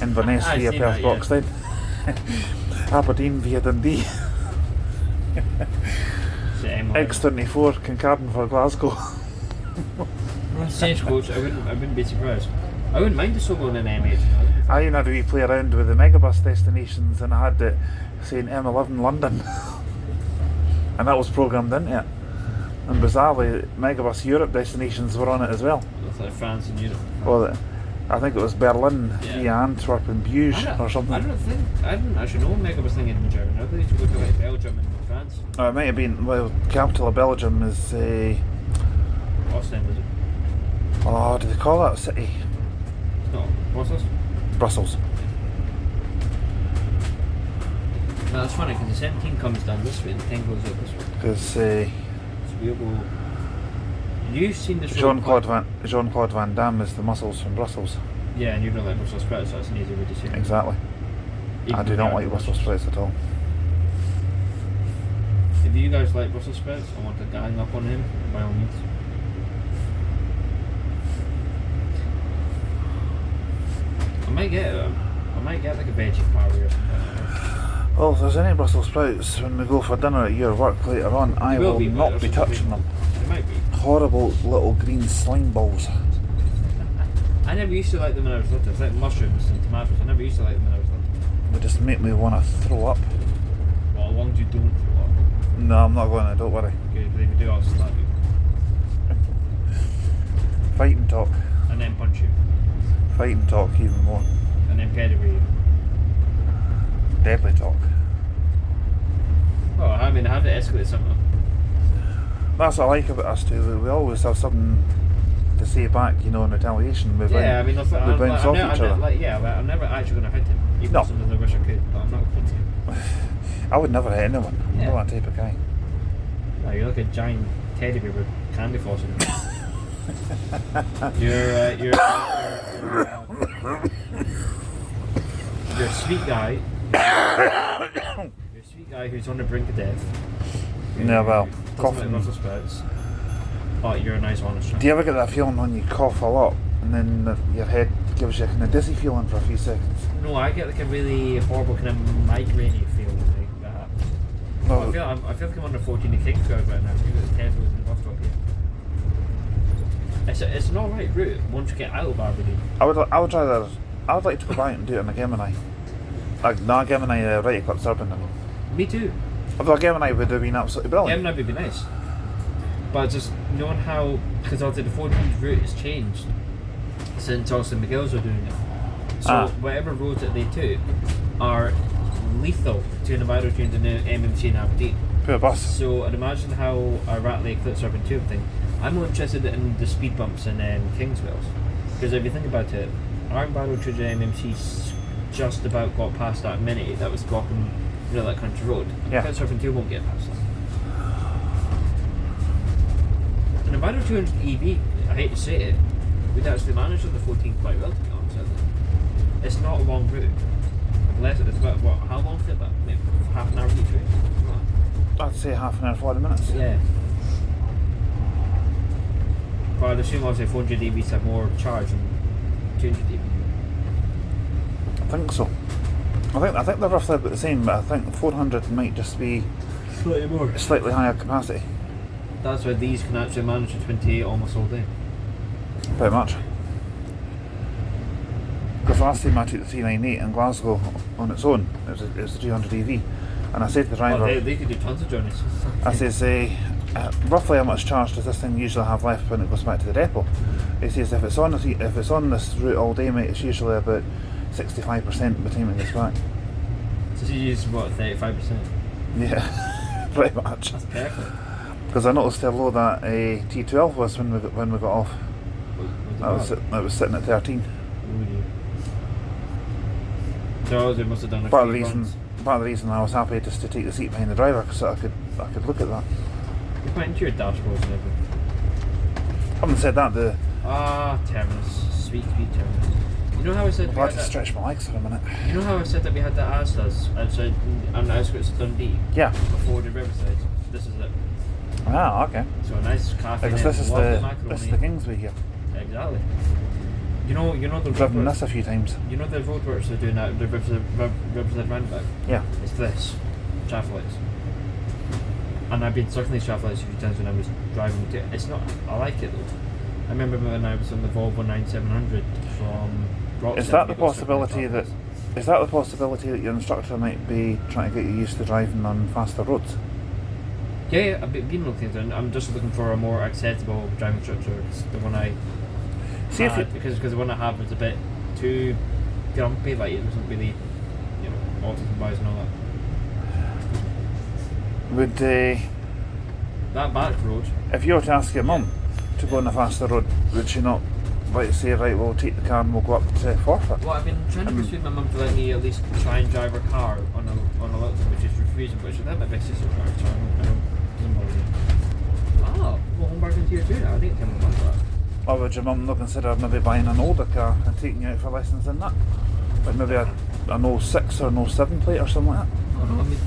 Inverness via Perth Boxstead. Aberdeen via Dundee. X24 Kincardine for Glasgow. Stagecoach, I wouldn't be surprised. I wouldn't mind the Solo in an M8. I even had a wee play around with the megabus destinations, and I had it saying M11 London, and that was programmed into it. And bizarrely, megabus Europe destinations were on it as well. It's like France and Europe. Well, I think it was Berlin via Antwerp and Bruges or something. I didn't actually know Megabus thing in Germany. I thought you go to like Belgium and France. It might have been, well, capital of Belgium is, Ostend, is it? oh, do they call that a city? No, Brussels? Brussels. No, that's funny because the 17 comes down this way and the 10 goes out this way. Because So we'll go. You've seen the show. Jean-Claude Van Damme is the muscles from Brussels. Yeah, and you don't like Brussels sprouts, so that's an easy way to say it. Exactly. I do not like Brussels sprouts at all. If you guys like Brussels sprouts, I want to gang up on him, by all means. I might get like a veggie party or something. Well, if there's any Brussels sprouts when we go for dinner at your work later on, I will not be touching them. They might be. Horrible little green slime balls. I never used to like them when I was little. It's like mushrooms and tomatoes. I never used to like them when I was little. They just make me want to throw up. Well, as long as you don't throw up. No, I'm not going to, don't worry. Okay, but if you do, I'll slap you. Fight and talk. And then punch you. Fight and talk even more. And then pedigree you. Deadly talk. Oh, I mean, I have to escalate something. That's what I like about us two. We always have something to say back, you know, in retaliation. We bounce off each other. I'm never actually going to hit him. Even No. sometimes I wish I could, but I'm not going to. I would never hit anyone. I'm Yeah. not that type of guy. No, you're like a giant teddy bear with candy floss in it. You're a sweet guy. You're a sweet guy who's on the brink of death. Yeah, well, Doesn't coughing. like Brussels sprouts. But you're a nice, honest chap. Do you ever get that feeling when you cough a lot and then your head gives you a kind of dizzy feeling for a few seconds? No, I get like a really horrible kind of migraine feeling like that. No. I feel like I'm on the 14 to Kingsgrove right now. You've got the Tesco's and the bus stop here. It's an alright route once you get out of Aberdeen. I would rather. I would like to go back and do it on a Gemini. Not a Gemini, right eclipse urban. Me too. Although a Gemini would have been absolutely brilliant. Gemini would be nice. But just knowing how, because obviously the 14th route has changed since Austin McGill's are doing it. So whatever roads that they took are lethal to an enviro trains in the MMC in Aberdeen. Poor bus. So I'd imagine how a Ratley Eclipse Urban Tube thing. I'm more interested in the speed bumps in Kingswells. Because if you think about it, our enviro trains in MMC just about got past that mini that was blocking, you know, that country road. Yeah. Eclipse Urban Tube won't get past that. An enviro 200 EV, I hate to say it, we'd actually managed on the 14 quite well, to be honest with you. It's not a long route. Unless it's about, what, how long is it? About maybe half an hour each way? I'd say half an hour, 40 minutes. Yeah. But I'd assume obviously 400 EVs have more charge than 200 EV. I think so. I think they're roughly about the same, but I think 400 might just be Slightly more. slightly higher capacity. That's why these can actually manage a 28 almost all day. Pretty much. Because last time I took the 398 in Glasgow on its own, it was a 300 EV, and I said to the driver, They could do tons of journeys. I says, roughly how much charge does this thing usually have left when it goes back to the depot? He says, if it's on this route all day, mate, it's usually about 65% by the time it gets back. So you use what, 35%? Yeah, pretty much. That's perfect. Because I noticed how low that T12 was when we got off. That was sitting at 13. So they must have done a Part of few the reason. runs. Part of the reason I was happy just to take the seat behind the driver, because I could look at that. You went into your dashboards and everything. Having said that, Terminus. Sweet Terminus. You know how I said I'd like to stretch my legs for a minute. You know how I said that we had the Asdas outside on the outskirts of Dundee? Yeah. Before the Riverside. This is it. Ah, okay. So a nice cafe. Because this is the Kingsway here. Exactly. You know the Driven roadworks. this a few times. You know the roadworks they're doing out the Riverside roundabout. Yeah. It's this traffic lights. And I've been circling these traffic lights a few times when I was driving to it. It's not. I like it though. I remember when I was on the Volvo 9700 from rocks. Is that the possibility that your instructor might be trying to get you used to driving on faster roads? Yeah, I've been looking into it. I'm just looking for a more acceptable driving instructor. Because the one I because the one I have was a bit too grumpy. Like it wasn't really, autism wise and all that. Would That back road. if you were to ask your mum to go on a faster road, would she not like say, right, we'll take the car and we'll go up to Forfeit? Well, I've been trying to persuade my mum to let me at least try and drive her car on a little, which is refusing. But she'll let my big sister drive, so I don't doesn't bother me. Oh, well, home bargain's here too now. I didn't tell my mum that. Or would your mum not consider maybe buying an older car and taking you out for lessons in that? Like maybe an 06 or an 07 plate or something like that? I don't know. I mean,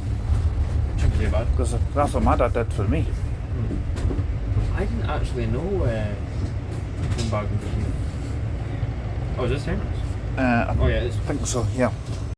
shouldn't be too bad. Because that's what my dad did for me. I didn't actually know home bargain was here. Oh, is this Henry's? I Oh yeah, it is. think so, yeah.